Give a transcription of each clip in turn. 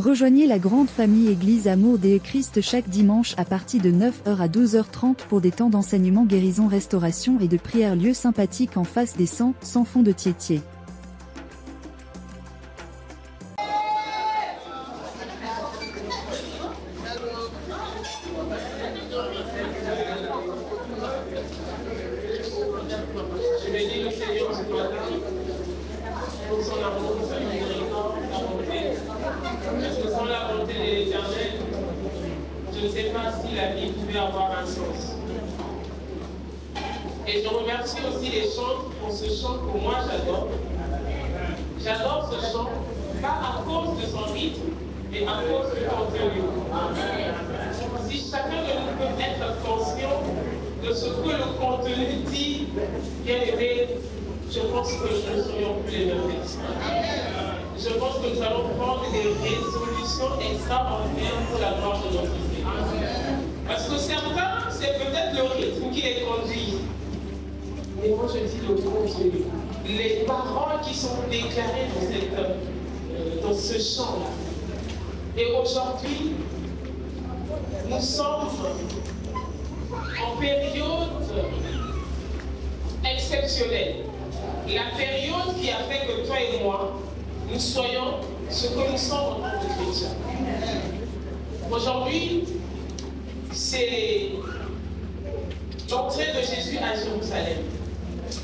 Rejoignez la grande famille Église Amour de Christ chaque dimanche à partir de 9h à 12h30 pour des temps d'enseignement, guérison, restauration et de prière. Lieu sympathique en face des 100 fonds de Thiétier. Je bénis le Seigneur ce matin pour son amour, sa miséricorde, sa bonté. Parce que sans la bonté de l'Éternel, je ne sais pas si la vie pouvait avoir un sens. Et je remercie aussi les chants pour ce chant que moi j'adore. J'adore ce chant, pas à cause de son rythme, mais à cause du contenu. Si chacun de nous peut être conscient de ce que le contenu dit, bien aimé, je pense que nous ne serions plus les mêmes personnes. Je pense que nous allons prendre des résolutions extraordinaires pour la gloire de notre Seigneur. Parce que certains, c'est peut-être le rythme qui les conduit. Mais moi je dis le contenu. Les paroles qui sont déclarées dans ce chant-là. Et aujourd'hui, nous sommes en période exceptionnelle. La période qui a fait que toi et moi, nous soyons ce que nous sommes en tant que chrétiens. Aujourd'hui, c'est l'entrée de Jésus à Jérusalem.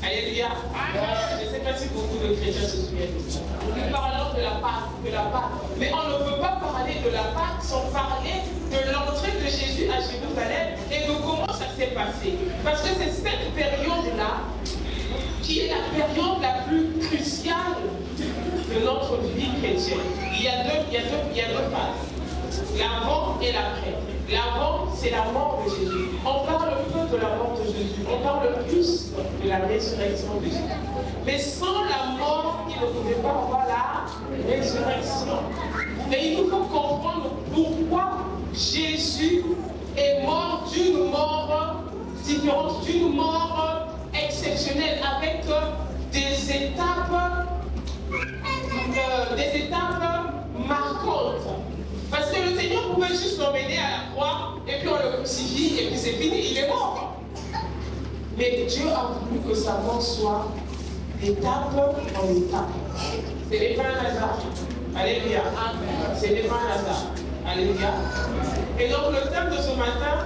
Alléluia. Je ne sais pas si beaucoup de chrétiens se souviennent de ça. Nous parlons de la Pâque, mais on ne peut pas parler de la Pâque sans parler de l'entrée de Jésus à Jérusalem et de comment ça s'est passé. Parce que c'est cette période-là qui est la période la plus cruciale de notre vie chrétienne. Il y a deux phases. L'avant et l'après. L'avant, c'est la mort de Jésus. On parle peu de la mort de Jésus. On parle plus de la résurrection de Jésus. Mais sans la mort, il ne pouvait pas avoir la résurrection. Et il nous faut comprendre pourquoi Jésus est mort d'une mort différente, d'une mort exceptionnelle, avec des étapes marquantes. Parce que le Seigneur pouvait juste l'emmener à la croix, et puis on le crucifie, et puis c'est fini, il est mort. Mais Dieu a voulu que sa mort soit d'étape en étape. Ce n'est pas un hasard. Alléluia. Ce n'est pas un hasard. Alléluia. Et donc le thème de ce matin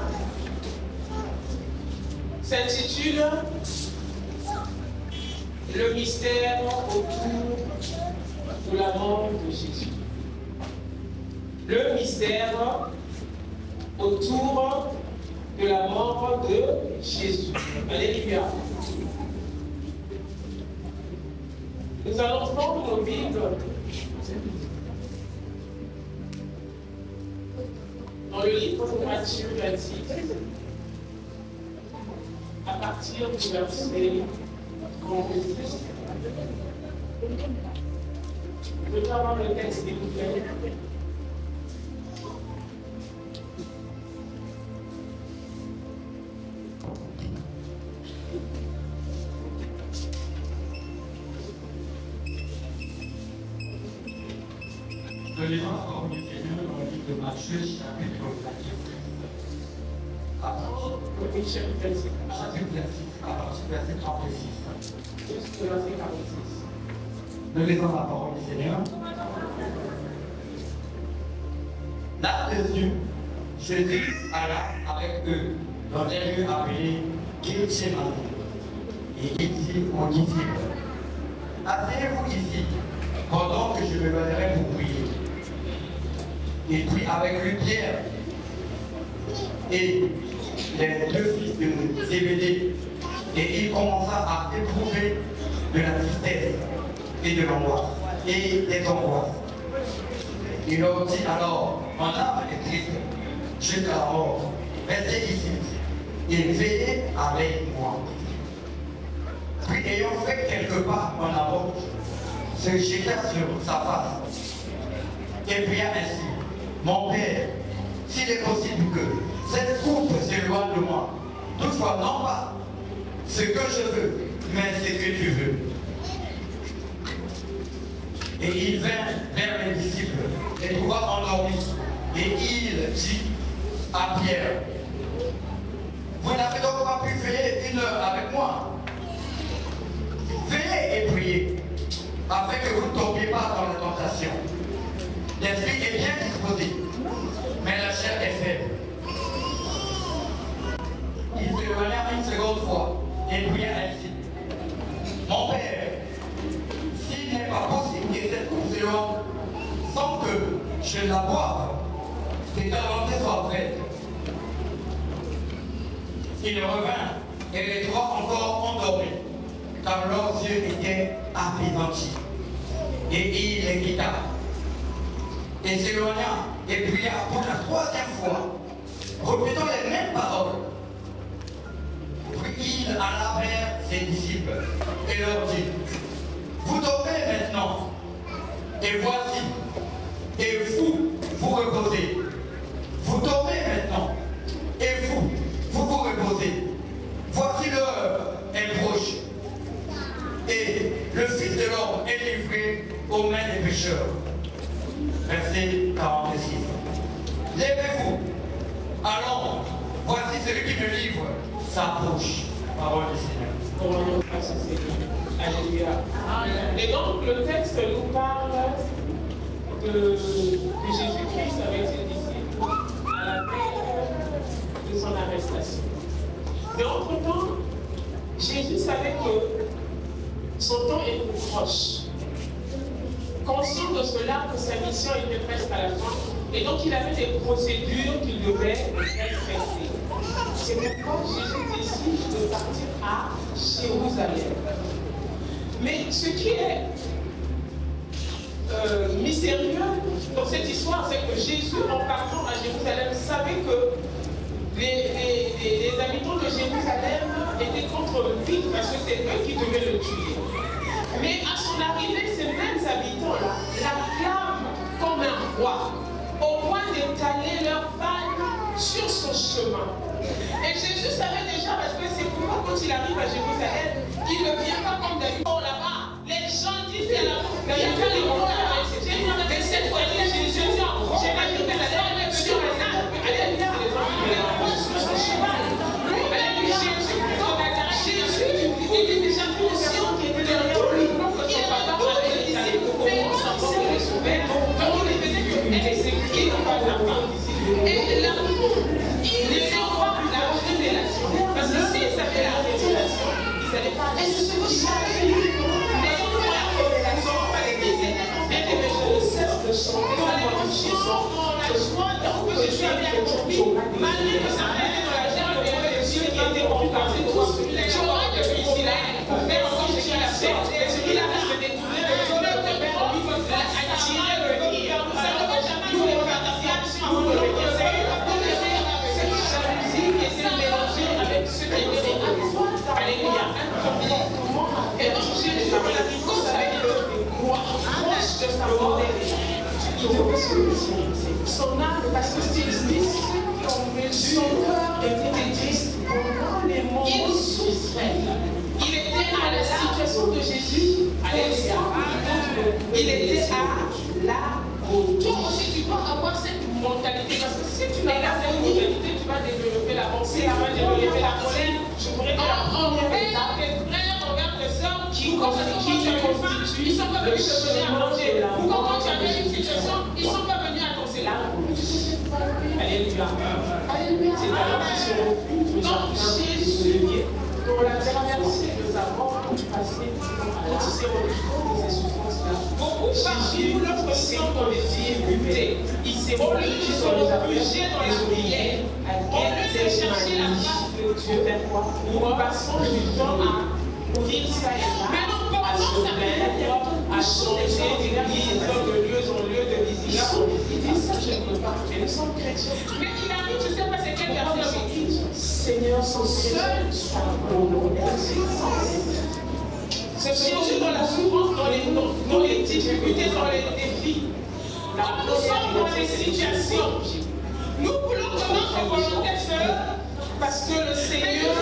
s'intitule le mystère autour de la mort de Jésus. Le mystère autour de la mort de Jésus. Alléluia. Nous allons prendre nos Bibles dans le livre de Matthieu 26, à partir du verset 36. Je peux avoir le texte, s'il vous plaît. Nous lisons la parole du Seigneur dans le livre de Matthieu, chapitre 26. Chapitre 26, à partir du verset 36. Jusqu'au verset 46. Nous lisons la parole du Seigneur. Là-dessus, Jésus alla avec eux dans un lieu appelé Gethsémani. Et il dit aux disciples, asseyez-vous ici, pendant que je me lèverai pour prier. Il prit avec lui Pierre et les deux fils de Zébédée, et il commença à éprouver de la tristesse et de l'angoisse et des angoisses. Il leur dit alors, mon âme est triste jusqu'à la mort, restez ici et veillez avec moi. Puis ayant fait quelques pas en avant, se jeta sur sa face et pria ainsi, mon Père, s'il est possible que cette coupe s'éloigne de moi, toutefois non pas ce que je veux, mais ce que tu veux. Et il vint vers les disciples et trouva en Et il dit à Pierre, vous n'avez donc pas pu veiller 1 heure avec moi. Veillez et priez, afin que vous ne tombiez pas dans la tentation. L'esprit est bien disposé, mais la chair est faible. Il s'éloigna une seconde fois et pria ainsi. Mon Père, s'il n'est pas possible que cette coupe s'éloigne sans que je la boive, que ta volonté soit faite. Il revint et les trois encore endormis, car leurs yeux étaient apaisantis. Et il les quitta. Et s'éloigna et pria pour la 3e fois, répétant les mêmes paroles. Puis il alla vers ses disciples et leur dit, vous dormez maintenant, et voici, et vous, vous reposez. Vous dormez maintenant, et vous, vous reposez. Voici l'heure est proche, et le Fils de l'homme est livré aux mains des pécheurs. Verset 46. Lèvez-vous, allons, voici celui qui me livre s'approche. Parole du Seigneur. Alléluia. Et donc le texte nous parle de Jésus-Christ avec ses disciples à la veille de son arrestation. Mais entre-temps, Jésus savait que son temps était proche. Conscient de cela, que sa mission était presque à la fin, et donc il avait des procédures qu'il devait respecter. C'est pourquoi Jésus décide de partir à Jérusalem. Mais ce qui est mystérieux dans cette histoire, c'est que Jésus, en partant à Jérusalem, savait que les habitants de Jérusalem étaient contre lui parce que c'est eux qui devaient le tuer. Mais à son arrivée, ces mêmes habitants-là l'acclament comme un roi, au point d'étaler leur palme sur son chemin. Et Jésus savait déjà, parce que c'est pourquoi quand il arrive à Jérusalem, il ne vient pas comme d'habitude. Oh là-bas, les gens disent qu'il y a des mots là, mais cette fois-ci, Jésus dit, j'ai pas dit que la dernière sur la table, allez, sur son cheval. Jésus était déjà conscient qu'il était derrière lui. Il n'a pas parlé des disciples, mais il s'est sauvé. Donc il faisait que exécuter pas la part. Et là, il ne sait pas la révélation. Parce que s'il savait la révélation, il ne savait pas. Et c'est ce que j'avais lu. Mais pour la révélation, on va l'église. Et que je ne cesse de chanter dans les chansons, dans la joie, tant que je suis avec lui, malgré que ça m'aide dans la chair, le roi des cieux qui était remplacé de tous. Tu auras que ici là, pour faire encore ce qu'il a fait, et celui-là va se détourner de tout le père, lui, comme ça, attirer le dire. Ça ne va jamais nous les faire attention à vous le dire. C'est une jalousie qui essaie de mélanger avec ce qui est fait. Alléluia. Et donc Jésus, comme la Bible savait le roi, proche de sa mort, il devait se laisser. Son âme, parce que c'est triste, son cœur était triste pendant les moments il souffrait. Il était à la situation de Jésus. Alléluia. Il était à la beauté. Toi aussi, tu dois avoir cette mentalité. Parce que si tu n'as pas cette mentalité, tu vas développer la pensée, tu vas développer la pensée. Je pourrais dire en état. Tes frères regardent les hommes qui te constituent. Ils ne sont pas venus te donner à manger. Ou quand tu as une situation, ils ne sont pas venus à ton célibat. Alléluia. C'est alors qu'ils se refusent. Donc Jésus, dans la traversée de sa mort, passé quand il s'est retrouvé de ces souffrances-là, beaucoup Jésus, notre sang dans les difficultés, il s'est réfugié dans les prières. Au lieu de chercher la face de Dieu, nous passons du temps à dire ça et là, à se plaindre, à changer d'église de lieu en lieu de visitation. Il dit ça, je ne peux pas. Et nous sommes chrétiens. Mais il arrive, je ne sais pas c'est quel verset c'est qui. Seigneur, son seul pour nous. C'est surtout dans la souffrance, dans les difficultés, dans les défis. Quand nous sommes dans des situations, nous voulons que notre volonté seule, parce que le Seigneur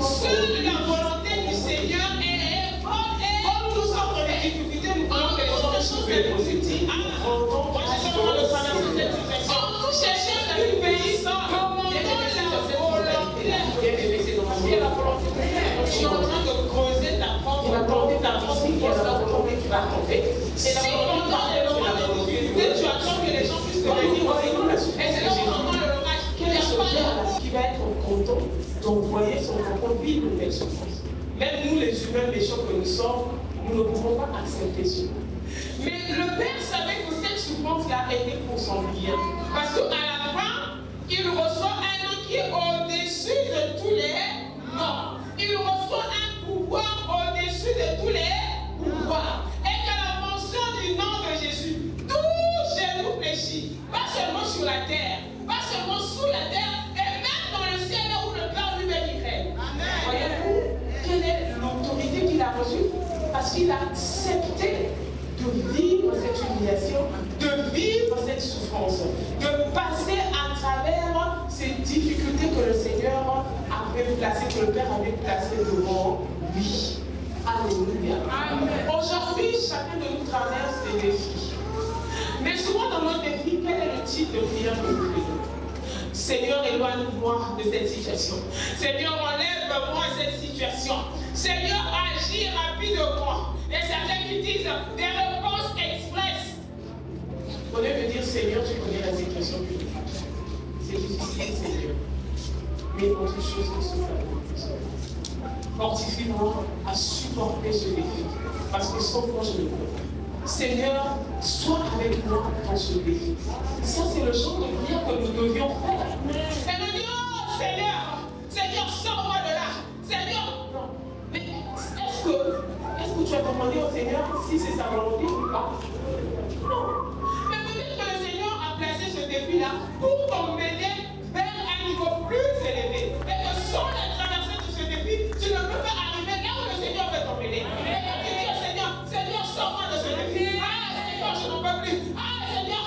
seule la volonté du Seigneur est bonne. Et comme nous sommes dans des difficultés, nous voulons que les autres choses soient positives. Moi, je suis en train de traverser cette situation. qui va tenter ta pensée, qui va tomber, tu vas tomber. Si pendant le moment tu attends que les gens puissent te dire, oh, la souffrance de Jésus, quel est ce Père qui va être content d'envoyer son enfant vivre une belle souffrance? Même nous, les humains méchants que nous sommes, nous ne pouvons pas accepter cela. Mais le Père savait que cette souffrance-là était pour son bien. Parce qu'à la fin, il reçoit un nom qui est au-dessus de tous les noms. Il reçoit un pouvoir au-dessus de tous les pouvoirs. Et qu'à la mention du nom de Jésus, tout genou fléchit. Pas seulement sur la terre, pas seulement sous la terre, et même dans le ciel où le Père lui-même y règne. Voyez-vous, quelle est l'autorité qu'il a reçue? Parce qu'il a accepté de vivre cette humiliation, de vivre cette souffrance, de passer à travers ces difficultés que le Seigneur avait placées, que le Père avait placées devant lui. Alléluia. Aujourd'hui, chacun de nous traverse des défis. Mais souvent dans nos défis, quel est le type de prière que nous faisons? Seigneur, éloigne-moi de cette situation. Seigneur, enlève-moi cette situation. Seigneur, agis rapidement. Et certains qui disent des réponses express. Au lieu de dire Seigneur, tu connais la situation publique. C'est difficile, Seigneur. Mais autre chose que ce fortifie-moi à supporter ce défi. Parce que sans toi, je ne peux pas. Seigneur, sois avec moi dans ce défi. Ça, c'est le genre de prière que nous devions faire. Et nous disons, oh Seigneur, Seigneur, sors-moi de là. Seigneur, non. Mais est-ce que tu as demandé au Seigneur si c'est sa volonté ou pas? Non. Mais peut-être que le Seigneur a placé ce défi-là pour t'emmener vers un niveau plus élevé. Et que sans la traversée de ce défi, tu ne peux pas arriver là où le Seigneur veut t'emmener. Et quand tu dis au Seigneur, Seigneur, sors-moi de ce défi. Ah Seigneur, je n'en peux plus. Ah Seigneur.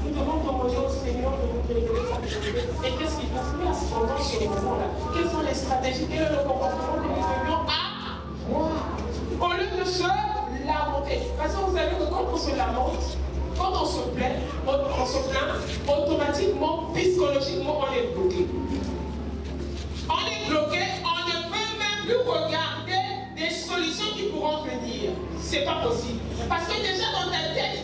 Nous devons demander au Seigneur de nous révéler sa volonté. Et qu'est-ce qu'il faut faire pendant ce moment-là? Quelles sont les stratégies? Quel est le comportement que nous devions avoir? Au lieu de se lamenter. Parce que vous savez que quand on se lamente, quand on se plaint, automatiquement, psychologiquement, on est bloqué. On est bloqué, on ne peut même plus regarder des solutions qui pourront venir. C'est pas possible. Parce que déjà dans ta tête,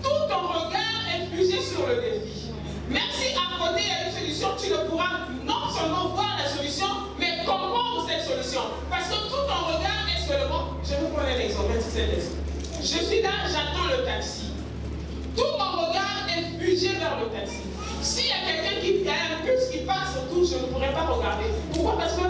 tout ton regard est figé sur le défi. Même si à côté il y a une solution, tu ne pourras non seulement voir la solution, mais comprendre cette solution. Parce que tout ton regard est seulement, je vais prendre un exemple, je suis là, j'attends le taxi. Tout mon regard est figé vers le taxi. S'il y a quelqu'un qui a un bus qui passe autour, je ne pourrais pas regarder. Pourquoi? Parce que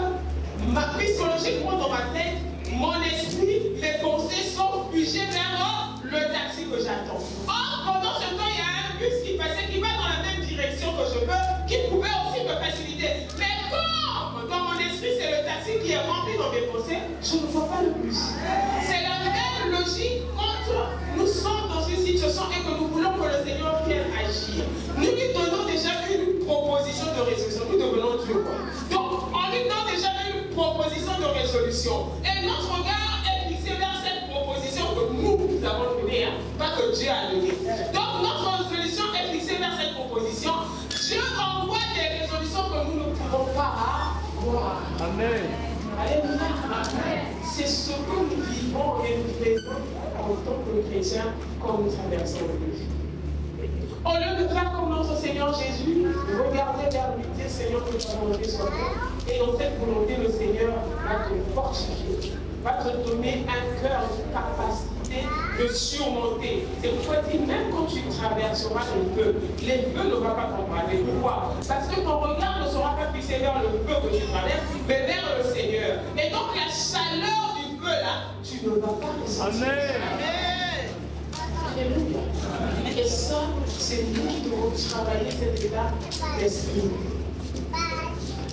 psychologiquement dans ma tête, mon esprit, mes pensées sont figées vers le taxi que j'attends. Or, pendant ce temps, il y a un bus qui passait, qui va dans la même direction que je veux, qui pouvait aussi me faciliter. Mais comme dans mon esprit, c'est le taxi qui est rempli dans mes pensées, je ne vois pas le bus. C'est la même logique quand nous sommes dans une situation et que nous voulons que le Seigneur vienne agir. Nous lui donnons déjà une proposition de résolution. Nous devenons Dieu. Donc, on lui donne déjà une proposition de résolution. Et notre regard est fixé vers cette proposition que nous avons donnée, pas que Dieu a donnée. Donc, notre résolution est fixée vers cette proposition. Dieu envoie des résolutions que nous ne pouvons pas avoir. Amen. Alléluia. C'est ce que nous vivons et nous faisons en tant que chrétiens quand nous traversons le défi. Au lieu de faire comme notre Seigneur Jésus, regardez vers lui, dire Seigneur, que ta volonté soit faite. Et dans cette volonté, le Seigneur va te fortifier, va te donner un cœur, une capacité de surmonter. C'est pourquoi il dit, même quand tu traverseras le feu, les feux ne vont pas t'embraser. Pourquoi? Parce que ton regard ne sera pas fixé vers le feu que tu traverses, mais vers le Seigneur. Et donc la chaleur du feu là, tu ne vas pas ressentir. Amen. Alléluia. Et ça, c'est nous qui devons travailler cet état d'esprit.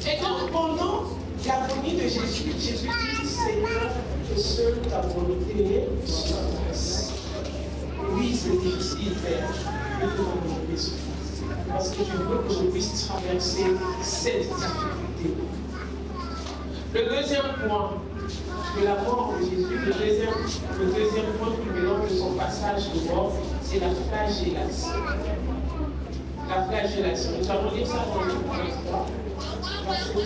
Et donc, pendant l'agonie de Jésus, Jésus dit, Seigneur, que seule ta volonté soit faite. Oui, c'est difficile, Père, mais que ta volonté soit faite. Parce que je veux que je puisse traverser cette difficulté. Le deuxième point de la mort de Jésus, le deuxième point qui mélange de son passage de mort, c'est la flagellation. La flagellation. Nous allons lire ça dans le 3, verset 13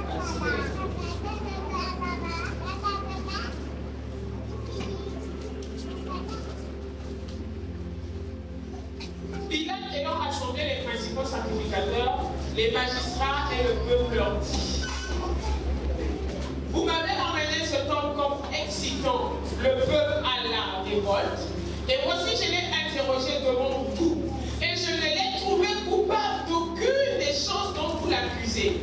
à 16. principaux sacrificateurs, les magistrats et le peuple leur dit: vous m'avez emmené cet homme comme excitant le peuple à la révolte, et voici je l'ai interrogé devant vous, et je ne l'ai trouvé coupable d'aucune des choses dont vous l'accusez.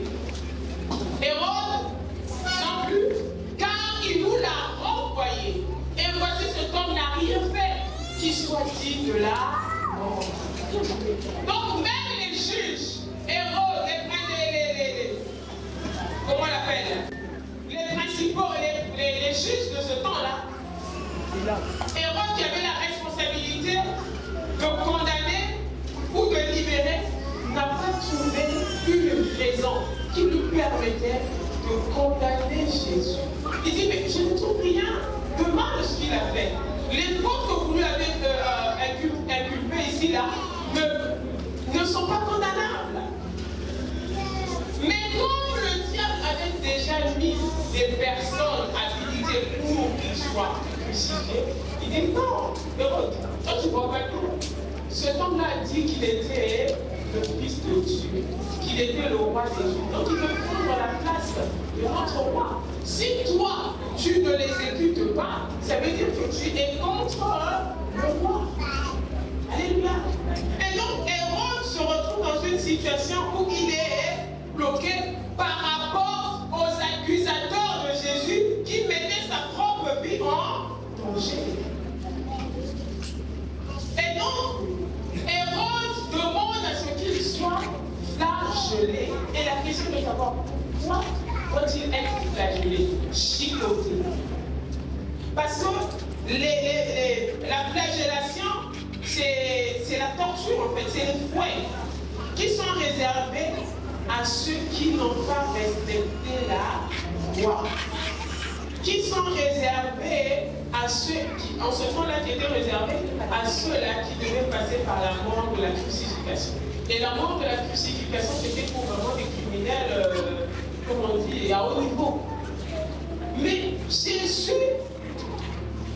Hérode non plus, car il nous l'a renvoyé, et voici cet homme n'a rien fait qui soit digne de la mort. Donc même les juges, Hérode, comment on l'appelle, les principaux, les juges de ce temps-là, Hérode qui avait la responsabilité de condamner ou de libérer, n'a pas trouvé une raison qui lui permettait de condamner Jésus. Il dit, mais je ne trouve rien de mal de ce qu'il a fait. Les fautes que vous lui avez inculpées ici, là, ne sont pas condamnables. Mais comme le diable avait déjà mis des personnes habilitées pour qu'il soit crucifié, il dit non, Hérode, toi tu vois pas tout. Cet homme-là a dit qu'il était le fils de Dieu, qu'il était le roi des Juifs. Donc il veut prendre la place de notre roi. Si toi, tu ne l'exécutes pas, ça veut dire que tu es contre le roi. Alléluia. Et donc Hérode se retrouve dans une situation où il est bloqué par rapport aux accusateurs de Jésus qui mettaient sa propre vie en danger. Et donc, Hérode demande à ce qu'il soit flagellé. Et la question de savoir pourquoi doit-il être flagellé, chicoté? Parce que la flagellation, c'est la torture en fait, c'est les fouets qui sont réservés à ceux qui n'ont pas respecté la loi, qui sont réservés à ceux qui, en ce temps-là, qui étaient réservés à ceux-là qui devaient passer par la mort de la crucifixion. Et la mort de la crucifixion, c'était pour vraiment des criminels, comme on dit, à haut niveau. Mais Jésus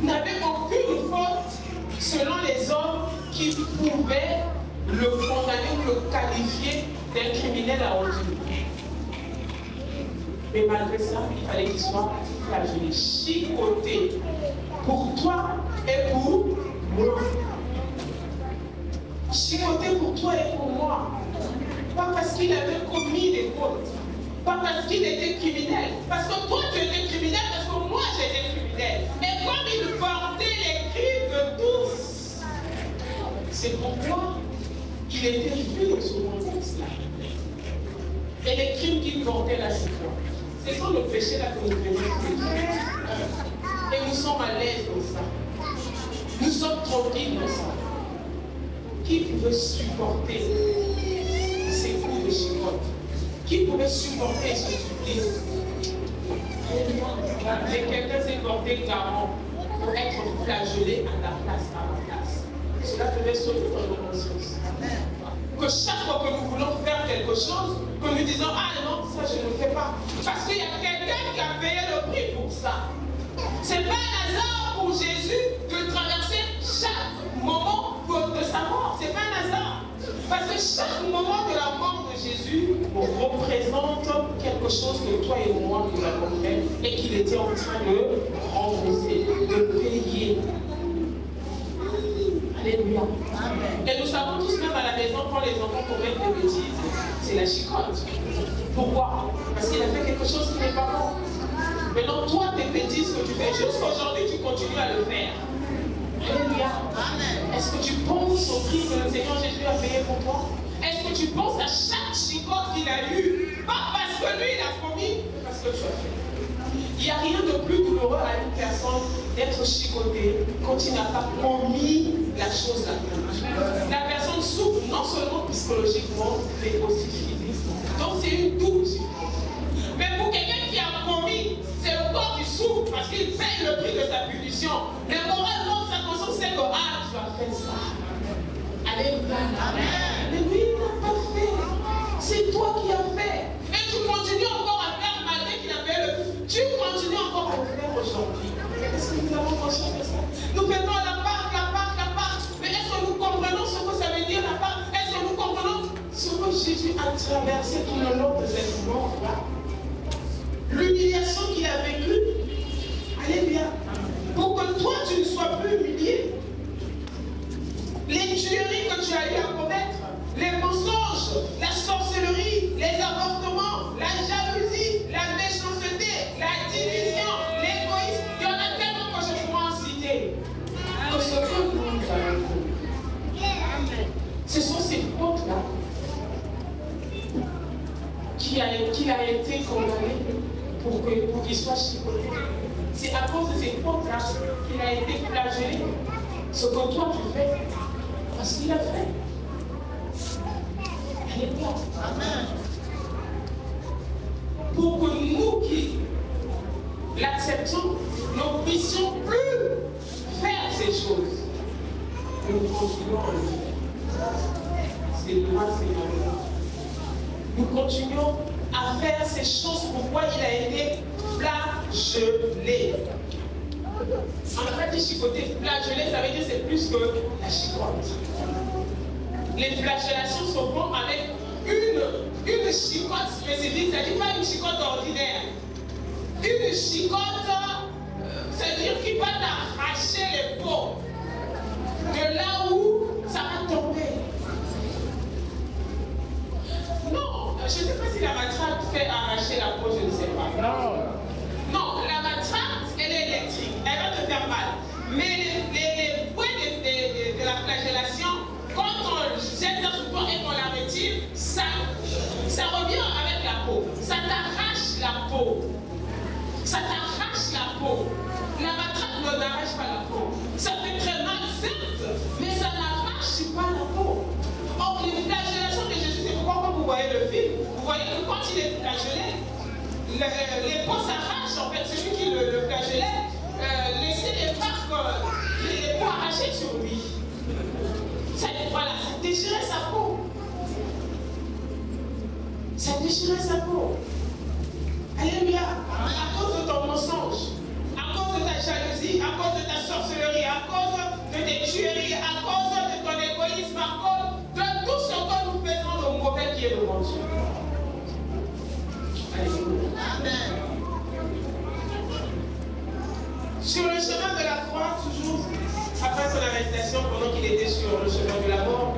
n'avait aucune faute selon les hommes qui pouvaient le condamner ou le qualifier d'un criminel à haut niveau. Mais malgré ça, il fallait qu'il soit flagellé, chicoté, pour toi et pour moi. Chicoté pour toi et pour moi. Pas parce qu'il avait commis des fautes, pas parce qu'il était criminel. Parce que toi tu étais criminel, parce que moi j'étais criminel. Et comme il portait les crimes de tous, c'est pourquoi il était vu dans ce contexte-là. Et les crimes qu'il portait là, c'est quoi? Ce sont le péché là que nous faisons. Et nous sommes à l'aise dans ça. Nous sommes tranquilles dans ça. Qui pouvait supporter ces coups de chicotte? Qui pouvait supporter ce supplice? Mais quelqu'un s'est porté garant pour être flagellé à ta place, à ma place. Cela devait sauver dans nos consciences. Que chaque fois que nous voulons faire quelque chose, que nous disons, ah non, ça je ne fais pas. Parce qu'il y a quelqu'un qui a payé le prix pour ça. C'est pas un hasard pour Jésus de traverser chaque moment de sa mort. C'est pas un hasard. Parce que chaque moment de la mort de Jésus représente quelque chose que toi et moi nous avons fait et qu'il était en train de rembourser, de payer. Alléluia. Et nous savons tous, même à la maison, quand les enfants commettent des bêtises, c'est la chicotte. Pourquoi? Parce qu'il a fait quelque chose qui n'est pas bon. Maintenant, toi, tes bêtises que tu fais, jusqu'aujourd'hui, tu continues à le faire. Alléluia. Est-ce que tu penses au prix que le Seigneur Jésus a payé pour toi? Est-ce que tu penses à chaque chicotte qu'il a eu? Pas parce que lui, il a commis, mais parce que tu as fait. Il n'y a rien de plus douloureux à une personne d'être chicotée quand il n'a pas commis la chose la plus. La personne souffre non seulement psychologiquement, mais aussi physiquement. Donc c'est une double souffrance. Mais pour quelqu'un qui a commis, c'est le corps qui souffre parce qu'il paye le prix de sa punition. Mais moralement, sa conscience sait que tu as fait ça. Alléluia. Amen. Mais lui, il n'a pas fait. C'est toi qui as fait. Et tu continues encore à faire malgré qu'il a fait le. Tu continues encore à le faire aujourd'hui. Est-ce que nous avons conscience de ça? Nous faisons la part. Mais est-ce que nous comprenons ce que ça veut dire la part? Est-ce que nous comprenons ce traversé tout le long de cette mort-là. L'humiliation qu'il a vécue, alléluia, pour que toi tu ne sois plus humilié. Les tueries que tu as eu à commettre, les mensonges, la sorcellerie, les avortements, la jalousie, la méchanceté, la division, l'égoïsme, il y en a tellement que je pourrais en citer. Que ce que nous avons fait, ce sont ces fautes-là qu'il a été condamné pour qu'il soit chicoté. C'est à cause de ces fautes-là qu'il a été flagellé. Ce que toi tu fais, parce qu'il a fait. Alléluia. Amen. Pour que nous qui l'acceptons, nous ne puissions plus faire ces choses. Nous continuons à le faire. C'est loin, c'est loin. Nous continuons à faire ces choses pourquoi il a été flagellé. En fait, dit chicoté, flagellé, ça veut dire c'est plus que la chicote. Les flagellations sont faites avec une chicote spécifique, c'est-à-dire pas une chicote ordinaire. Une chicote, c'est-à-dire qui va t'arracher les peaux de là où ça va tomber. Non, je ne sais pas si la matraque fait arracher la peau, je ne sais pas. Non, la matraque, elle est électrique, elle va te faire mal. Mais les fouets de la flagellation, quand on jette ça sur toi et qu'on la retire, ça revient avec la peau. Ça t'arrache la peau. Ça t'arrache la peau. La matraque ne n'arrache pas la peau. Ça fait très mal, certes, mais ça n'arrache pas la peau. Or, les flagellations de Jésus, c'est pourquoi quand vous voyez le film, vous voyez que quand il est flagellé, les peaux s'arrachent, en fait, celui qui le flagellait, laissait les marques, les peaux arrachées sur lui. Voilà, ça déchirait sa peau. Ça déchirait sa peau. Alléluia. À cause de ton mensonge, à cause de ta jalousie, à cause de ta sorcellerie, à cause de tes tueries, à cause de ton égoïsme, à cause de tout ce que nous faisons de mauvais qui est devant Dieu. Alléluia. Amen. Sur le chemin de la croix, toujours, après son arrestation, pendant qu'il était sur le chemin de la mort,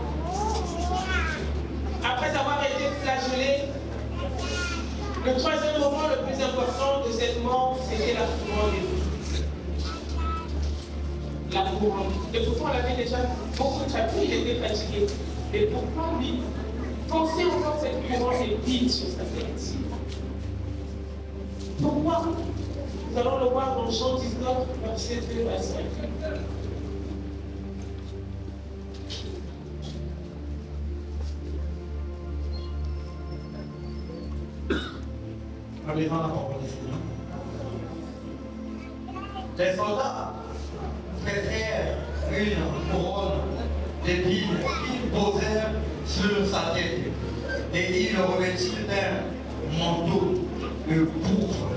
après avoir été flagellé, le troisième moment le plus important de cette mort, c'était la couronne d'épines. La couronne. Et pourtant, on avait déjà beaucoup de chapitres, il était fatigué. Et pourquoi lui, pensez encore cette couronne d'épines sur sa tête? Pourquoi? Nous allons le voir dans Jean 19, verset 2 à 5. La parole du Seigneur. Les soldats prêtèrent une couronne d'épines qu'ils posèrent sur sa tête et ils le revêtirent d'un manteau de pourpre.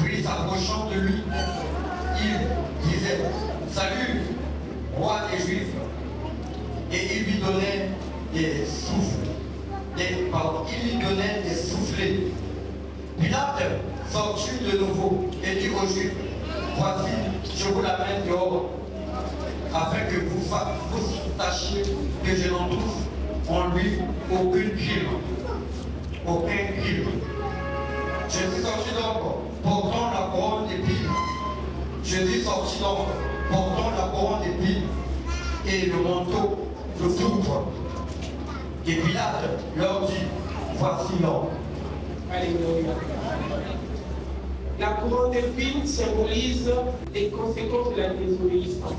Puis s'approchant de lui, il disait « Salut, roi des Juifs !» Et il lui donnait des souffles. Il lui donnait des soufflets. Pilate sortit de nouveau et dit aux Juifs, voici, je vous l'amène dehors, afin que vous sachiez que je n'en trouve en lui aucun crime. Aucun crime. Je suis sorti donc portant la couronne d'épines. Je suis sorti donc portant la couronne d'épines et le manteau de pourpre. Et Pilate leur dit, voici l'homme. Alléluia. La couronne d'épines symbolise les conséquences de la désobéissance.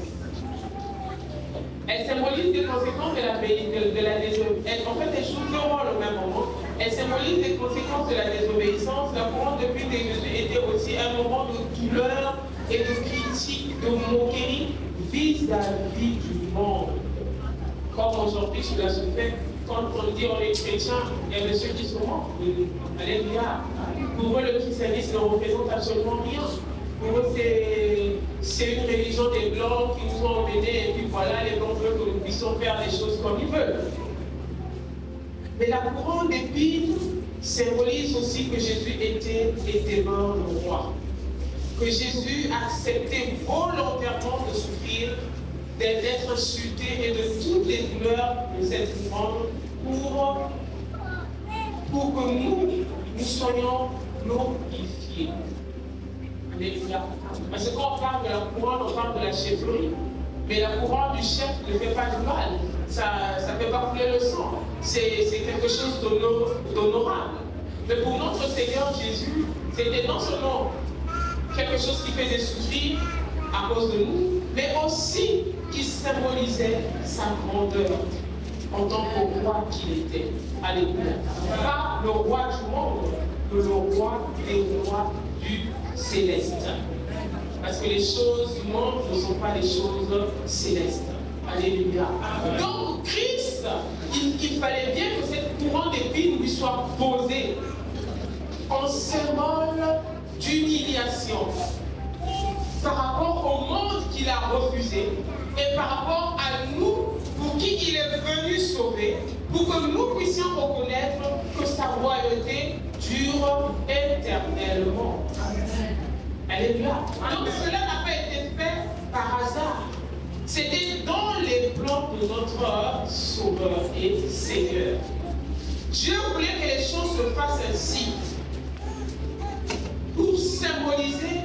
Elle symbolise les conséquences de la désobéissance. En fait, elle joue deux rôles au même moment. Elle symbolise les conséquences de la désobéissance. La couronne d'épines de Jésus était aussi un moment de douleur et de critique, de moquerie vis-à-vis du monde. Comme aujourd'hui, cela se fait. Quand on dit on est chrétien, il y a ceux qui sont morts. Alléluia. Pour eux, le christianisme ne représente absolument rien. Pour eux, c'est une religion des Blancs qui nous ont emmenés et puis voilà, les Blancs veulent que nous puissions faire les choses comme ils veulent. Mais la couronne d'épines symbolise aussi que Jésus était mort le roi. Que Jésus acceptait volontairement de souffrir, d'être insulté et de toutes les douleurs de cette couronne pour que nous soyons glorifiés. Alléluia. Parce que quand on parle de la couronne, on parle de la chefferie. Mais la couronne du chef ne fait pas du mal. Ça ne fait pas couler le sang. C'est quelque chose d'honorable. Mais pour notre Seigneur Jésus, c'était non seulement quelque chose qui faisait souffrir à cause de nous, mais aussi qui symbolisait sa grandeur en tant que roi qu'il était. Alléluia. Pas le roi du monde, mais le roi des rois du céleste. Parce que les choses du monde ne sont pas les choses célestes. Alléluia. Donc Christ, il fallait bien que cette couronne d'épines lui soit posée en symbole d'humiliation par rapport au monde qu'il a refusé et par rapport à nous pour qui il est venu sauver, pour que nous puissions reconnaître que sa royauté dure éternellement. Alléluia. Donc cela n'a pas été fait par hasard. C'était dans les plans de notre Sauveur et Seigneur. Dieu voulait que les choses se fassent ainsi. Pour symboliser,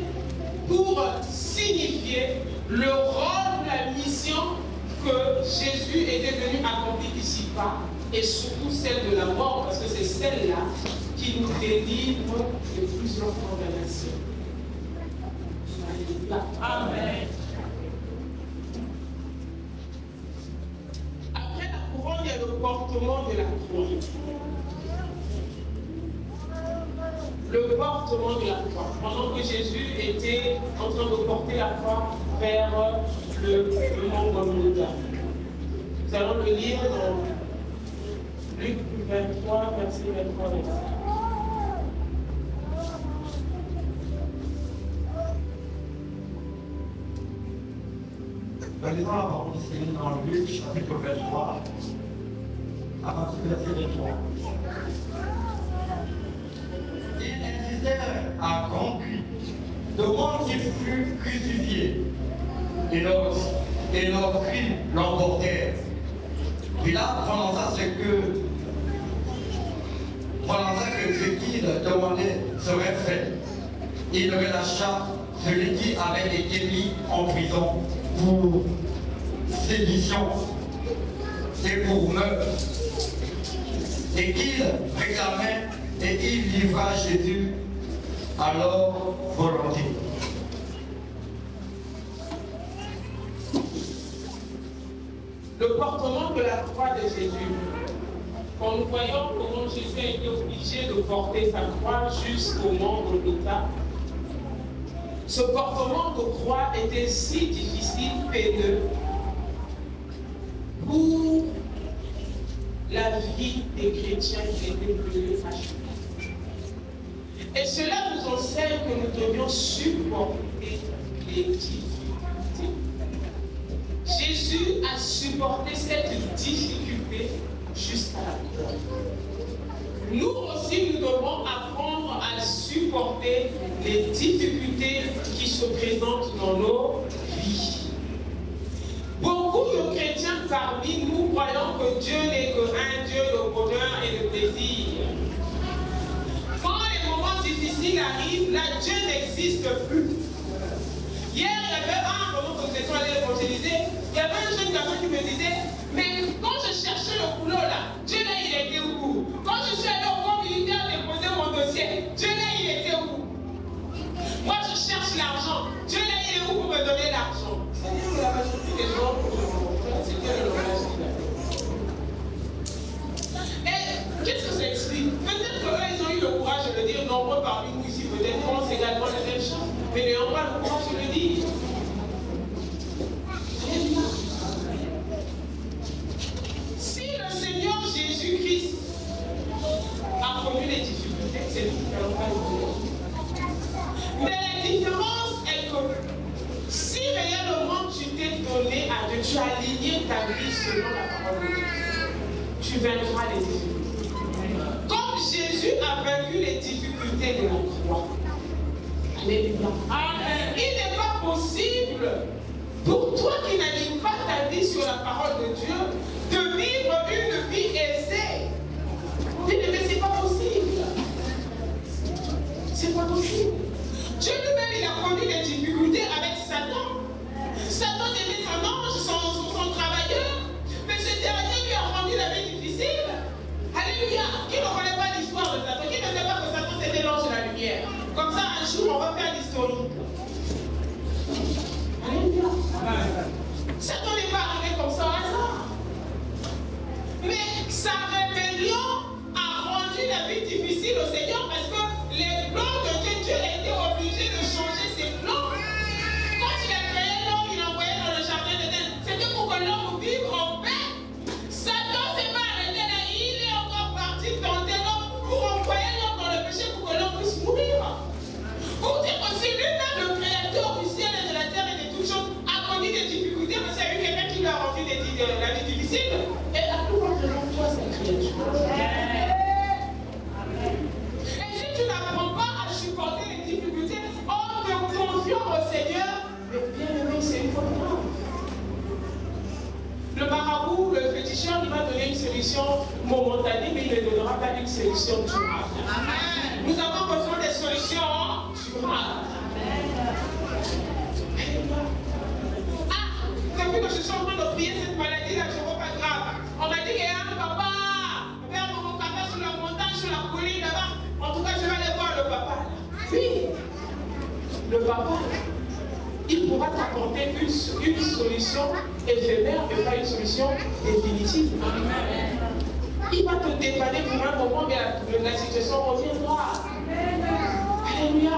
pour signifier le rôle, la mission que Jésus était venu accomplir ici-bas, et surtout celle de la mort, parce que c'est celle-là qui nous délivre de plusieurs condamnations. Amen. Après la couronne, il y a le portement de la couronne. Le portement de la croix. Pendant que Jésus était en train de porter la croix vers le mont Golgotha. Nous allons le lire dans Luc 23, verset 23 26. Lisons la parole du Seigneur dans Luc, chapitre 23, à partir du verset 23. Ils insistèrent à grand cri, demandant qu'il fût crucifié. Et leurs cris l'emportèrent. Pilate prononça que ce qu'il demandait serait fait. Il relâcha celui qui avait été mis en prison pour sédition et pour meurtre, et qu'il réclamait, et il livra Jésus à leur volonté. Le portement de la croix de Jésus. Quand nous voyons comment Jésus a été obligé de porter sa croix jusqu'au mont Golgotha, ce portement de croix était si difficile, peineux, pour la vie des chrétiens qui étaient venus achever. Et cela nous enseigne que nous devions supporter les difficultés. Jésus a supporté cette difficulté jusqu'à la croix. Nous aussi, nous devons apprendre à supporter les difficultés qui se présentent dans nos vies. Beaucoup de chrétiens parmi nous croyons que Dieu n'est qu'un Dieu de bonheur et de plaisir. Quand les moments difficiles arrivent, là, Dieu n'existe plus. Hier, il y avait pendant que nous étions allés évangéliser, il y avait un jeune garçon qui me disait, mais quand je cherchais le boulot là, Dieu là, il était où? Quand je suis allé au corps militaire déposer mon dossier, Dieu là, il était où? Moi, je cherche l'argent. Dieu là, il est où pour me donner l'argent? C'est-à-dire que la majorité des gens, c'était le langage qu'il avait. Et qu'est-ce que ça explique? Peut-être qu'eux, ils ont eu le courage de le dire, nombreux parmi nous ici, peut-être pensent également la même chose, mais n'ayant pas le courage de le dire. Si le Seigneur Jésus-Christ a connu les difficultés, c'est nous qui n'allons pas le dire. Mais la différence est que si réellement tu t'es donné à Dieu, tu as aligné ta vie selon la parole de Dieu, tu vaincras les difficultés. difficultés de la croix. Alléluia. Il n'est pas possible pour toi qui n'aligne pas ta vie sur la parole de Dieu de vivre une vie aisée. Mais c'est pas possible. C'est pas possible. Dieu lui-même, il a connu des difficultés avec Satan. Satan était son ange, son travailleur. Mais ce dernier lui a rendu la vie difficile. Alléluia. Qui ne connaît pas l'histoire de Satan? Qui ne sait pas que Satan c'était l'ange de la lumière? Comme ça, un jour, on va faire l'historique. Alléluia. Satan n'est pas arrivé comme ça au hasard. Mais sa rébellion a rendu la vie difficile au Seigneur parce que les plans de Dieu étaient obligés de changer ses plans. Quand il a créé l'homme, il l'a envoyé dans le jardin d'Éden. C'était pour que l'homme vive en paix. Satan ne s'est pas arrêté là. Il est encore parti tenter l'homme pour envoyer l'homme dans le péché pour que l'homme puisse mourir. Pour dire que c'est lui-même le créateur du ciel et de la terre et de toutes choses a connu des difficultés parce qu'il y a eu quelqu'un qui lui a rendu la vie difficile. Et à tout moment, toi, c'est créature. Et si tu n'apprends pas à supporter les difficultés en te confiant au Seigneur, mais bien aimé, c'est une faute grave. Le marabout, le féticheur, il va donner une solution momentanée, mais il ne donnera pas une solution durable. Nous avons besoin des solutions durables. Depuis que je suis en train de prier cette maladie-là, je ne vois pas grave. On m'a dit qu'il y a un papa, vers mon papa sur la montagne, sur la colline là-bas. En tout cas, je vais aller voir le papa. Oui, le papa, il pourra t'apporter une solution éphémère et pas une solution définitive. Il va te dépanner pour un moment, mais la situation reviendra. Alléluia.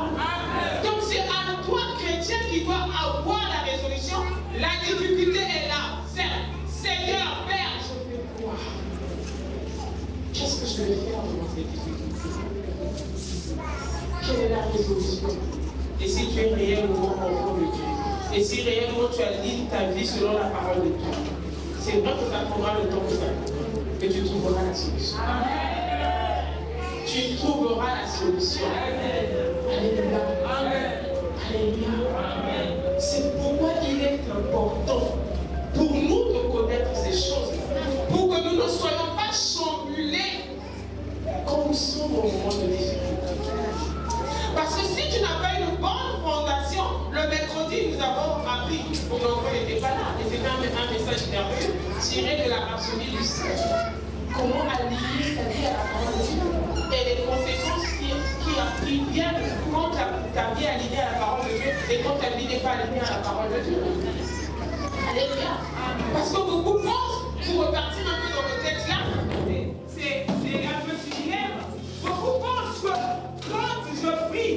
Donc c'est à toi, chrétien, qui doit avoir la résolution. La difficulté est là. Seigneur, Père, je fais quoi? Qu'est-ce que je vais faire dans ces difficultés? Quelle est la résolution? Et si tu es réellement enfant de Dieu, et si réellement tu alignes ta vie selon la parole de Dieu, c'est vrai que ça prendra le temps que ça prendra, mais tu trouveras la solution. Tu trouveras la solution. Alléluia. Alléluia. C'est pourquoi il est important pour nous de connaître ces choses, pour que nous ne soyons pas chamboulés quand nous sommes au moment de difficulté. Parce que si tu n'as pas une bonne fondation, le mercredi, nous avons appris, mon enfant n'était pas là, et c'était un message nerveux tiré de la rhapsodie du ciel. Comment aligner ta vie à la parole de Dieu et les conséquences qui viennent quand ta vie est alignée à la parole de Dieu et quand ta vie n'est pas alignée à la parole de Dieu. Alléluia. Parce que beaucoup pensent, pour repartir un peu dans le texte là, c'est un peu similaire. Beaucoup pensent que quand je prie,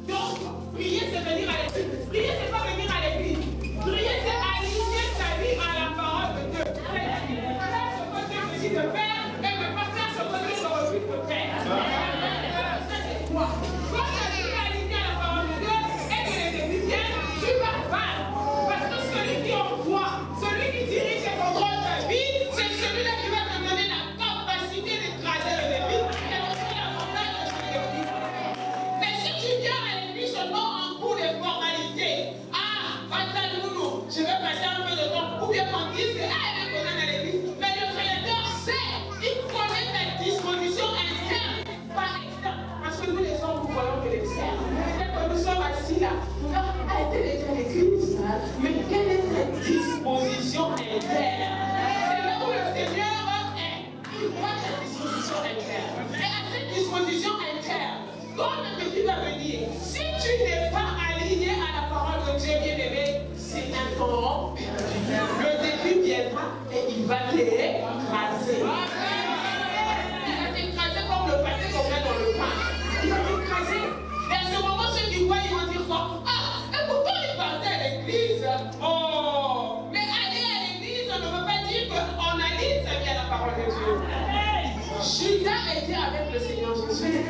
donc prier c'est venir à l'église. Prier c'est pas venir à l'église. Prier c'est aligner ta vie à la parole de Dieu. Faire ce que Dieu me dit de faire et ne pas faire ce que Dieu me refuse de faire. Ça c'est quoi? Quand ta vie est alignée à la parole de Dieu et que les ennemis viennent, tu vas mal. Parce que celui qui envoie, celui qui dirige et contrôle ta vie, c'est celui-là qui va te donner la capacité d'écraser les ennemis et aussi l'avantage de ce défi. Mais si tu viens à l'église seulement en cours de formalité, je vais passer un peu de temps, ou bien qu'on dise que elle est à l'église, mais le Créateur sait, il connaît ta disposition interne, pas externe. Parce que nous les hommes, nous voyons que l'externe. Dès que nous sommes assis là, elle était déjà à l'église, mais quelle est ta disposition interne? C'est là où le Seigneur est. Il voit ta disposition interne. Et à cette disposition interne, quand le défi va venir, si tu n'es pas aligné à la parole de Dieu bien-aimé, c'est un temps perdu. Le défi viendra et il va t'écraser. Il va t'écraser comme le pâté qu'on met dans le pain. Il va t'écraser. Et à ce moment, ceux qui voient, ils vont dire quoi? Ah, et pourquoi il partait à l'église? Oh, mais aller à l'église, on ne veut pas dire qu'on aligne sa vie à la parole de Dieu. Judas était avec le Seigneur Jésus.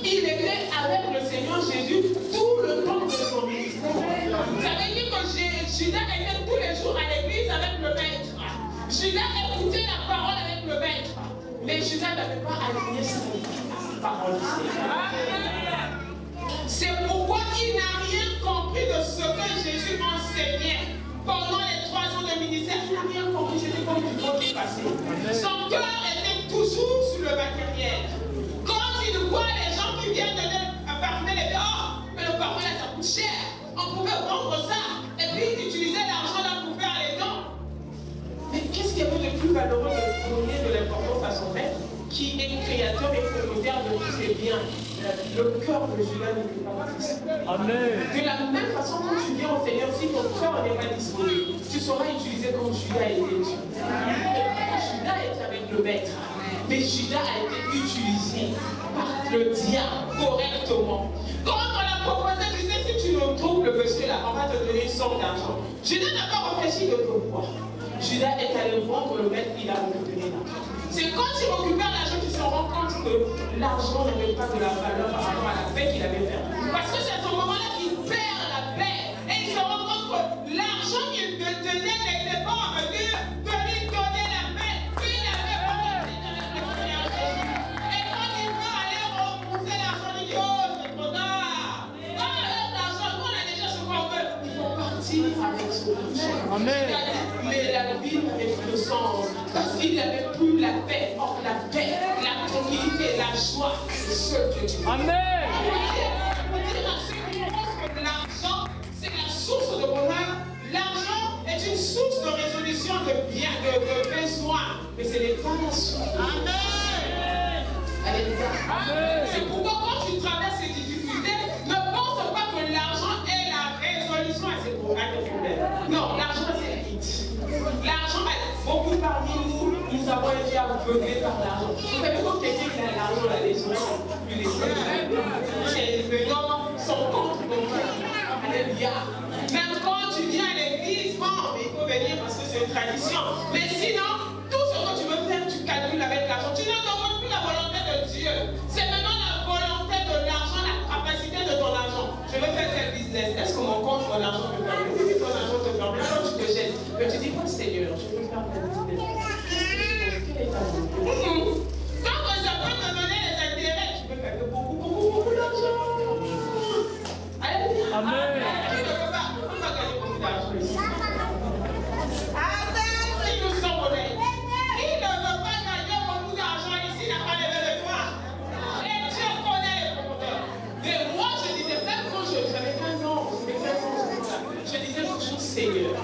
Il était avec le Seigneur Jésus tout le temps de son ministère. Ça veut dire que Judas était tous les jours à l'église avec le maître. Judas écoutait la parole avec le maître. Mais Judas n'avait pas aligné sa vie parole du Seigneur. C'est pourquoi il n'a rien compris de ce que Jésus enseignait pendant les 3 ans de ministère. Il n'a rien compris, c'était comme du vent qui passait. Son cœur était toujours sur le matériel. Quand il voit les gens qui viennent de parfumer les dehors, mais le parfum là ça coûte cher, on pouvait vendre ça et puis utiliser l'argent là pour faire les dons. Mais qu'est-ce qu'il y avait de plus valeureux de donner de l'importance à son maître qui est créateur et propriétaire de tous ses biens? Le cœur de Judas n'était pas disponible. Amen. De la même façon, quand tu viens au Seigneur, si ton cœur n'est pas disponible, tu seras utilisé comme Judas a été utilisé. Judas était avec le maître, mais Judas a été utilisé par le diable correctement. Quand on l'a proposé, tu sais, si tu nous trouves le monsieur là, on va te donner une somme d'argent. Judas n'a pas réfléchi de te voir. Judas est allé vendre le maître, il a récupéré l'argent. C'est quand tu récupères l'argent, tu te rends compte que l'argent n'avait pas de la valeur par rapport à la paix qu'il avait perdue. Parce que c'est à ce moment-là qu'il perd la paix. Et il se rend compte que l'argent qu'il tenait n'était pas en mesure de lui donner la paix. Puis il avait pas de Seigneur Jésus. Et quand il veut aller rembourser l'argent, il dit oh, c'est trop tard. Non, l'argent, nous on a déjà ce qu'on veut. Il faut partir avec son argent. Amen. Mais la vie n'avait plus de sens. Parce qu'il n'avait plus la paix. Or, la paix, la tranquillité, la joie, c'est ce que Dieu. Amen. On peut dire à ceux qui pensent que l'argent, c'est la source de bonheur. L'argent est une source de résolution de biens, de besoins. Mais ce n'est pas la source. Amen. Alléluia. C'est pourquoi quand tu traverses ces difficultés, ne pense pas que l'argent est la résolution à tes problèmes. Non, l'argent, c'est la guide. L'argent, beaucoup parmi nous avons été aveuglés par l'argent. Vous savez, quand quelqu'un qui a l'argent, là, les gens lui laissent. C'est dans son compte bancaire. Alléluia. Même quand tu viens à l'église, bon, mais il faut venir parce que c'est une tradition. Mais sinon, tout ce que tu veux faire, tu calcules avec l'argent. Tu ne demandes plus la volonté de Dieu. C'est maintenant la volonté de l'argent, la capacité de ton argent. Je veux faire tel business. Est-ce que mon compte, mon argent me permet? Oui, ton argent te permet. Quand tu te jettes, mais tu dis, oh Seigneur, je veux faire tel business. Tant que ça peut te donner les intérêts, tu peux faire beaucoup d'argent. Alléluia. Amen. Tu ne peux pas gagner beaucoup d'argent ici. Amen. Si nous sommes honnêtes, qui ne veut pas gagner beaucoup d'argent ici n'a pas levé le doigt. Et Dieu connaît les profondeurs. Mais moi, je disais, même quand j'avais 15 ans, je disais toujours, Seigneur,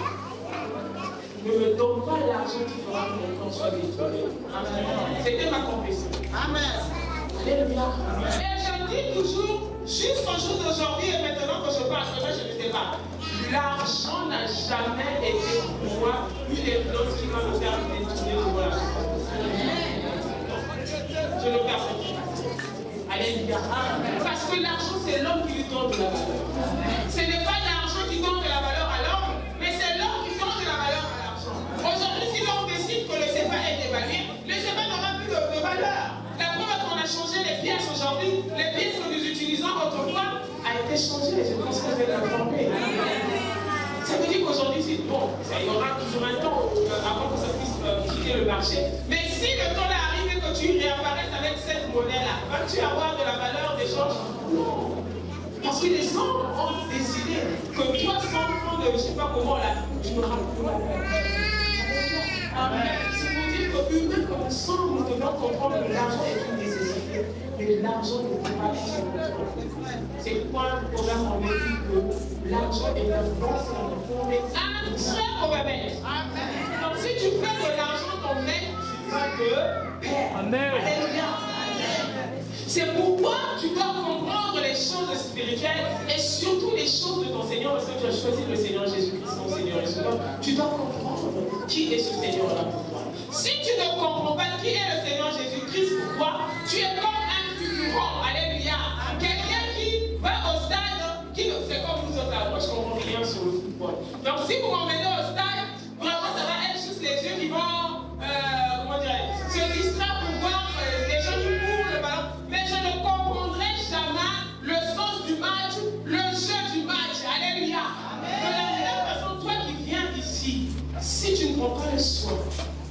ne me donne pas l'argent qui fera que mon compte soit détruit. Amen. C'était ma confession. Amen. Alléluia. Et je dis toujours, jusqu'au jour d'aujourd'hui et maintenant que je parle, je ne sais pas, l'argent n'a jamais été pour moi une influence qui va me faire détourner de mon argent. Je le permets. Alléluia. Parce que l'argent, c'est l'homme qui lui donne de la valeur. Ce n'est pas l'argent qui donne de la valeur à l'homme, mais c'est l'homme qui donne de la valeur à l'argent. Aujourd'hui, si l'homme décide que le CFA est évalué, le CFA n'aura plus de valeur. La preuve qu'on a changé les pièces aujourd'hui, les pièces que nous utilisons autrefois a été changée. Je pense que je vais l'informer. Ça veut dire qu'aujourd'hui, c'est bon. Il y aura toujours un temps avant que ça puisse quitter le marché. Mais si le temps là arrive et que tu réapparaisses avec cette monnaie-là, vas-tu avoir de la valeur d'échange? Non. Parce que les hommes ont décidé que toi, sans prendre, je ne sais pas comment, là, tu n'auras plus la valeur. Amen. C'est pour dire que humains comme nous sommes, nous devons comprendre que l'argent est une nécessité, mais l'argent ne peut pas être notre vie. C'est pourquoi le programme en dit que l'argent est un bon serviteur, mais un très mauvais maître. Donc si tu fais de l'argent ton maître, tu vas te perdre. Amen. Alléluia. C'est pourquoi tu dois comprendre les choses spirituelles et surtout les choses de ton Seigneur, parce que tu as choisi le Seigneur Jésus-Christ, ton Seigneur et Sauveur. Tu dois comprendre qui est ce Seigneur-là pour toi. Si tu ne comprends pas qui est le Seigneur Jésus-Christ pour toi, tu es comme un figurant. Alléluia. Quelqu'un qui va au stade, c'est comme nous autres là. Moi, je ne comprends rien sur le football. Donc, si vous m'emmenez au stade, vraiment, ça va être juste les yeux qui vont, se distraire pour voir les gens qui courent le ballon. Mais je ne comprendrai jamais le sens du match, le jeu du match. Alléluia. De la même façon, toi qui viens ici, si tu ne prends pas le soin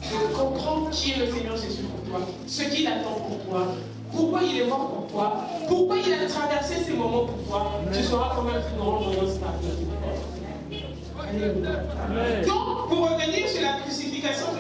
de comprendre qui est le Seigneur Jésus pour toi, ce qu'il attend pour toi, pourquoi pourquoi il est mort pour toi, pourquoi il a traversé ces moments pour toi, tu seras quand même plus grand dans le stade. Donc, pour revenir sur la crucifixion de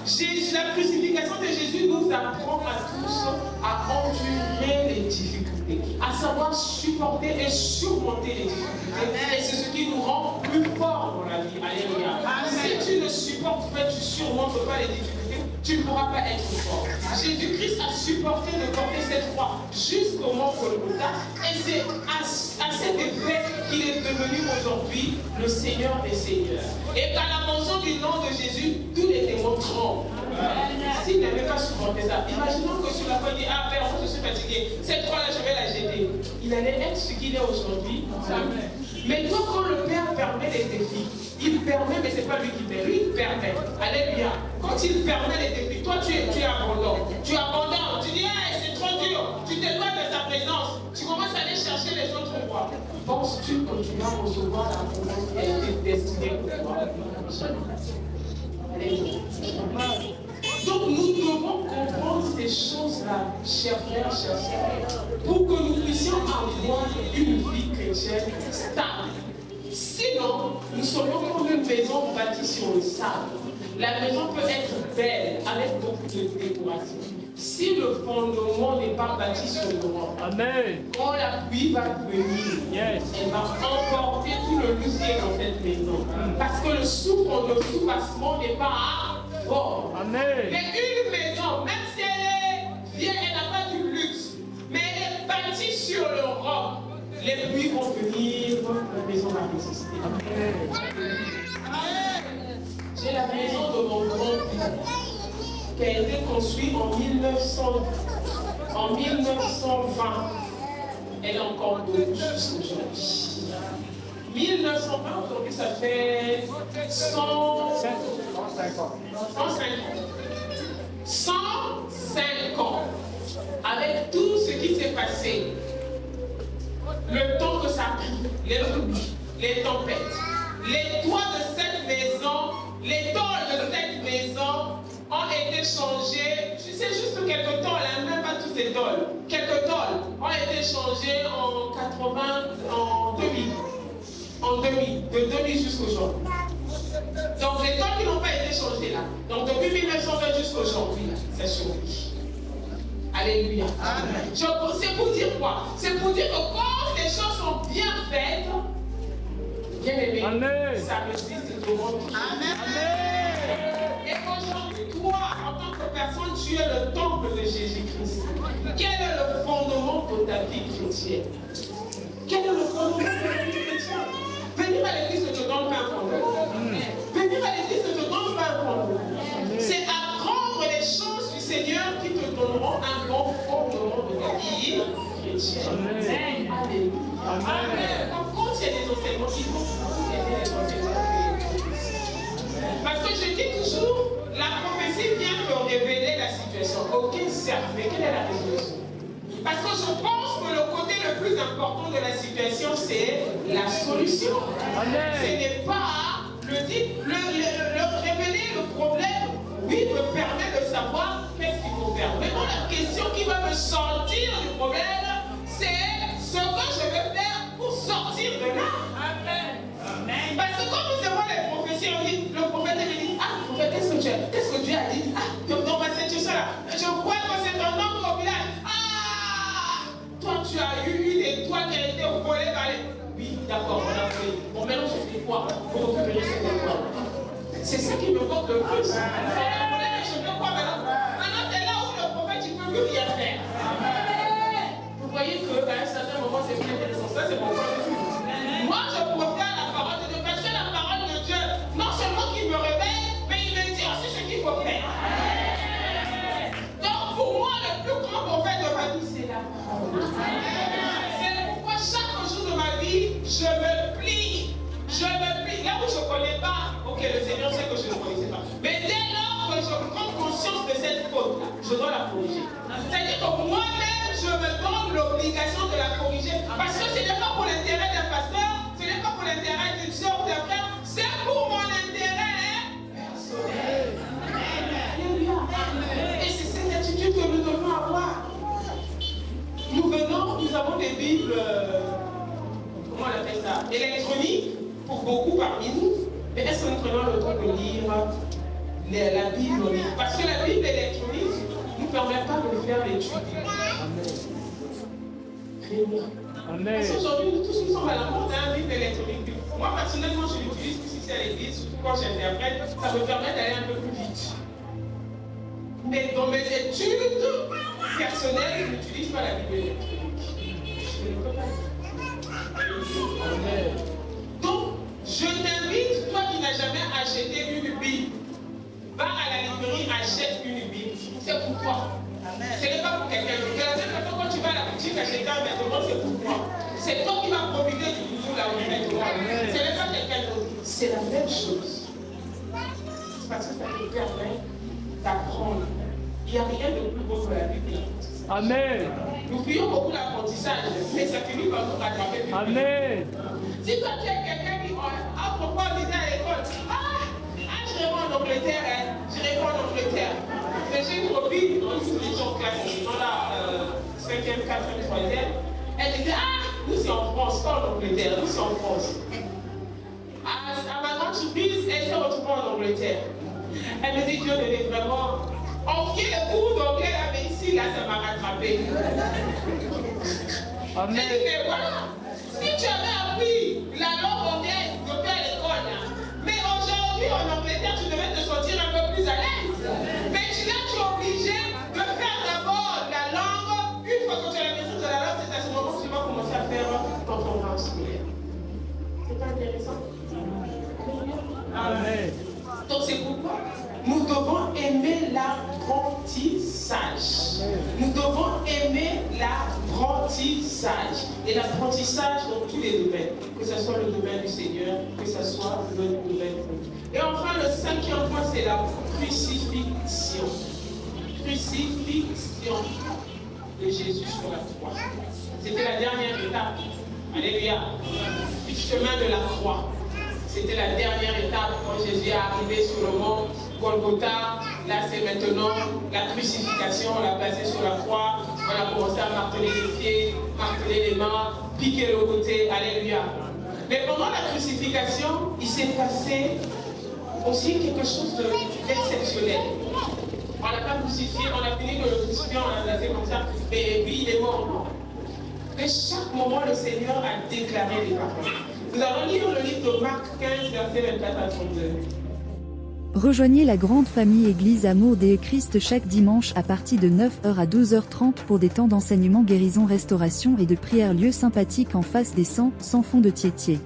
Jésus, la crucifixion de Jésus nous apprend à tous à endurer les difficultés, à savoir supporter et surmonter les difficultés. Et c'est ce qui nous rend plus forts dans la vie. Alléluia. Si tu ne supportes pas, tu ne surmontes pas les difficultés, tu ne pourras pas être fort. Jésus-Christ a supporté de porter cette croix jusqu'au mont Golgotha, et c'est à cet effet qu'il est devenu aujourd'hui le Seigneur des Seigneurs. Et qu'à la mention du nom de Jésus, tous les démons tremblent. S'il n'avait pas supporté ça, imaginons que sur la croix il dit, ah Père, moi je suis fatigué, cette croix-là je vais la jeter. Il allait être ce qu'il est aujourd'hui. Mais toi, quand le Père permet les défis, il permet, mais ce n'est pas lui qui permet, lui il permet. Alléluia. Quand il permet les défis, toi tu abandonnes. Tu abandonnes, tu dis, hey, c'est trop dur, tu t'éloignes de sa présence, tu commences à aller chercher les autres voies. Penses-tu que tu vas recevoir la promesse qui a été destinée pour toi? Alléluia. Donc nous devons comprendre ces choses-là, chers frères, chers sœurs, pour que nous puissions avoir une vie chrétienne stable. Sinon, nous serions comme une maison bâtie sur le sable. La maison peut être belle, avec beaucoup de décoration. Si le fondement n'est pas bâti sur le roc, quand la pluie va venir, elle va emporter tout le luxe qui est dans cette maison. Parce que le soubassement n'est pas fort. Mais une maison, même si elle est vieille, elle n'a pas du luxe, mais elle est bâtie sur le roc, les pluies vont venir, la maison va résister. J'ai la maison de mon grand-père qui a été construite en 1920. Elle est encore debout jusqu'aujourd'hui. 1920, aujourd'hui, ça fait 105 ans. 105 ans. Avec tout ce qui s'est passé, le temps que ça a pris, les pluies, les tempêtes, les toits de cette maison, les tôles de cette maison ont été changés. C'est juste quelques tôles, hein, même pas toutes les tôles. Quelques tôles ont été changées en 80, en 2000. En 2000, de 2000 jusqu'aujourd'hui. Donc les tôles qui n'ont pas été changées là. Donc depuis 1920 jusqu'aujourd'hui, c'est survie. Alléluia. C'est pour dire quoi? C'est pour dire que quand les choses sont bien faites, bien aimé, ça résiste devant tout. Et aujourd'hui, toi, en tant que personne, tu es le temple de Jésus-Christ. Quel est le fondement de ta vie chrétienne? Quel est le fondement de ta vie chrétienne? Venir à l'église ne te donne pas un fondement. Venir à l'église ne te donne pas un fondement. C'est apprendre les choses du Seigneur qui te donneront un bon fondement de ta vie chrétienne. Alléluia. Quand il y a des enseignements, il faut aider les enseignements. Parce que je dis toujours, la prophétie vient te révéler la situation. Ok, certes, mais quelle est la résolution? Parce que je pense que le côté le plus important de la situation, c'est la solution. Ce n'est pas le révéler le problème, oui, me permet de savoir qu'est-ce qu'il faut faire. Mais non, la question qui va me sortir du problème, c'est ce que je vais faire pour sortir de là. Parce que quand nous avons les prophéties, on dit, le prophète dit, ah, prophète, qu'est-ce que Dieu a dit? Ah, dans ma situation là, je crois que c'est un homme au village. Toi, tu as eu une étoile qui a été volée par les... Oui, d'accord, on a fait. Bon, maintenant, je fais quoi pour récupérer cette étoile? C'est ce qui me porte le plus. Je fais quoi maintenant? Maintenant, c'est là où le prophète, il ne peut plus rien faire. Vous voyez qu'à un certain moment, c'est plus intéressant. Ça, c'est mon point de vue. Moi, je préfère la parole de Dieu. Parce que la parole de Dieu, non seulement qu'il me réveille, mais il me dit aussi ce qu'il faut faire. Donc, pour moi, le plus grand prophète de ma vie, c'est la parole. C'est pourquoi chaque jour de ma vie, je me plie. Je me plie. Là où je ne connais pas, ok, le Seigneur sait que je ne connaissais pas. Mais dès lors que je prends conscience de cette faute-là, je dois la corriger. C'est-à-dire que moi-même, je me donne l'obligation de la corriger. Parce que ce n'est pas pour l'intérêt d'un pasteur, ce n'est pas pour l'intérêt d'une soeur ou d'un frère, c'est pour mon intérêt personnel. Et c'est cette attitude que nous devons avoir. beaucoup parmi nous, mais est-ce que nous prenons le temps de lire la Bible en ligne? Parce que la Bible électronique ne nous permet pas de faire l'étude. Amen. Parce qu'aujourd'hui, nous tous nous sommes à la mode d'un livre électronique. Moi, personnellement, je l'utilise ici à l'église, surtout quand j'interprète, ça me permet d'aller un peu plus vite. Mais dans mes études personnelles, je n'utilise pas la Bible électronique. Je ne peux pas. Amen. Donc, je t'invite, toi qui n'as jamais acheté une Bible, va à la librairie, achète une Bible. C'est pour toi. Ce n'est pas pour quelqu'un d'autre. De la même façon, quand tu vas à la boutique acheter un vêtement, c'est pour toi. C'est toi qui vas profiter du boulot là où tu es. Ce n'est pas quelqu'un d'autre. C'est la même chose. C'est parce que ça te permet d'apprendre. Il n'y a rien de plus beau que la Bible. Amen. Nous fuyons beaucoup l'apprentissage, mais ça finit par nous rattraper. Amen. Si toi tu es quelqu'un qui, autrefois, on disait à l'école, je réponds en Angleterre, je réponds en Angleterre. Mais j'ai une copine, dans une religion classique, dans la 5e, 4e, 3e, elle disait, nous c'est en France, pas en Angleterre, nous c'est en France. À ma grande surprise, elle s'est retrouvée en Angleterre. Elle me dit, Dieu devait vraiment enfier le cours d'anglais là, mais ici, là, ça m'a rattrapé. Amen. Elle dit, mais voilà, si tu avais appris la langue anglaise depuis à l'école, mais aujourd'hui en Angleterre, tu devais te sentir un peu plus à l'aise. Mais tu es obligé de faire d'abord la langue. Une fois que tu as la maîtrise de la langue, c'est à ce moment que tu vas commencer à faire ton programme scolaire. C'est pas intéressant? Amen. Donc c'est pourquoi nous devons aimer l'apprentissage. Nous devons aimer l'apprentissage. Et l'apprentissage dans tous les domaines. Que ce soit le domaine du Seigneur, que ce soit le domaine. Et enfin, le 5e point, c'est la crucifixion. Crucifixion de Jésus sur la croix. C'était la dernière étape. Alléluia. Du chemin de la croix. C'était la dernière étape quand Jésus est arrivé sur le mont Golgotha. Là, c'est maintenant la crucifixion. On l'a placé sur la croix. On a commencé à marteler les pieds, marteler les mains, piquer le côté. Alléluia. Mais pendant la crucifixion, il s'est passé aussi quelque chose d'exceptionnel. On l'a pas crucifié, on a fini de le crucifier, on l'a laissé comme ça, et puis il est mort. Non. Mais chaque moment, le Seigneur a déclaré des paroles. Nous allons lire le livre de Marc 15, verset 24 à 32. Rejoignez la grande famille Église Amour de Christ chaque dimanche à partir de 9h à 12h30 pour des temps d'enseignement guérison restauration et de prière lieu sympathique en face des 100 fond de Thiétier.